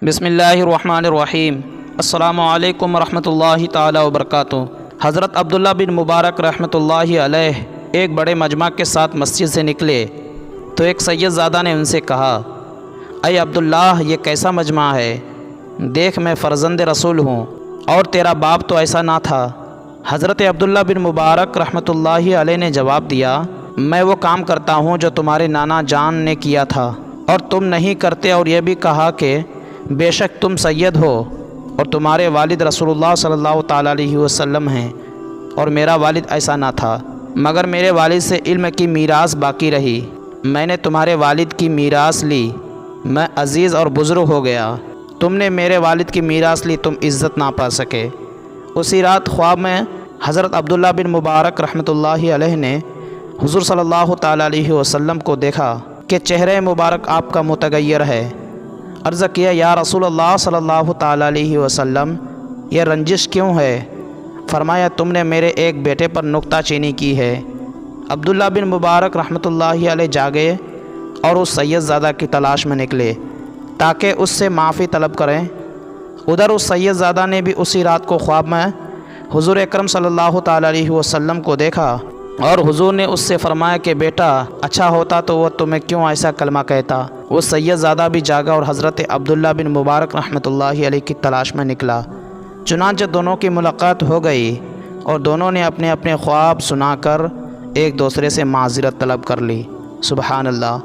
بسم اللہ الرحمن الرحیم۔ السلام علیکم ورحمۃ اللہ تعالی وبرکاتہ۔ حضرت عبداللہ بن مبارک رحمۃ اللہ علیہ ایک بڑے مجمع کے ساتھ مسجد سے نکلے تو ایک سید زادہ نے ان سے کہا، اے عبداللہ، یہ کیسا مجمع ہے؟ دیکھ، میں فرزند رسول ہوں اور تیرا باپ تو ایسا نہ تھا۔ حضرت عبداللہ بن مبارک رحمۃ اللہ علیہ نے جواب دیا، میں وہ کام کرتا ہوں جو تمہارے نانا جان نے کیا تھا اور تم نہیں کرتے، اور یہ بھی کہا کہ بے شک تم سید ہو اور تمہارے والد رسول اللہ صلی اللہ تعالیٰ علیہ وسلم ہیں، اور میرا والد ایسا نہ تھا، مگر میرے والد سے علم کی میراث باقی رہی۔ میں نے تمہارے والد کی میراث لی، میں عزیز اور بزرگ ہو گیا۔ تم نے میرے والد کی میراث لی، تم عزت نہ پا سکے۔ اسی رات خواب میں حضرت عبداللہ بن مبارک رحمۃ اللہ علیہ نے حضور صلی اللہ تعالیٰ علیہ وسلم کو دیکھا کہ چہرہ مبارک آپ کا متغیر ہے۔ عرض کیا، یا رسول اللہ صلی اللہ تعالیٰ علیہ وسلم، یہ رنجش کیوں ہے؟ فرمایا، تم نے میرے ایک بیٹے پر نکتہ چینی کی ہے۔ عبداللہ بن مبارک رحمۃ اللہ علیہ جاگے اور اس سید زادہ کی تلاش میں نکلے تاکہ اس سے معافی طلب کریں۔ ادھر اس سید زادہ نے بھی اسی رات کو خواب میں حضور اکرم صلی اللہ تعالیٰ علیہ وسلم کو دیکھا اور حضور نے اس سے فرمایا کہ بیٹا، اچھا ہوتا تو وہ تمہیں کیوں ایسا کلمہ کہتا۔ وہ سید زادہ بھی جاگا اور حضرت عبداللہ بن مبارک رحمۃ اللہ علیہ کی تلاش میں نکلا۔ چنانچہ دونوں کی ملاقات ہو گئی اور دونوں نے اپنے اپنے خواب سنا کر ایک دوسرے سے معذرت طلب کر لی۔ سبحان اللہ۔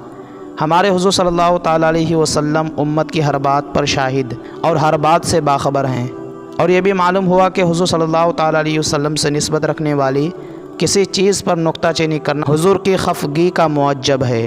ہمارے حضور صلی اللہ تعالیٰ علیہ وسلم امت کی ہر بات پر شاہد اور ہر بات سے باخبر ہیں، اور یہ بھی معلوم ہوا کہ حضور صلی اللہ تعالیٰ علیہ وسلم سے نسبت رکھنے والی کسی چیز پر نکتہ چینی کرنا حضور کی خفگی کا موجب ہے۔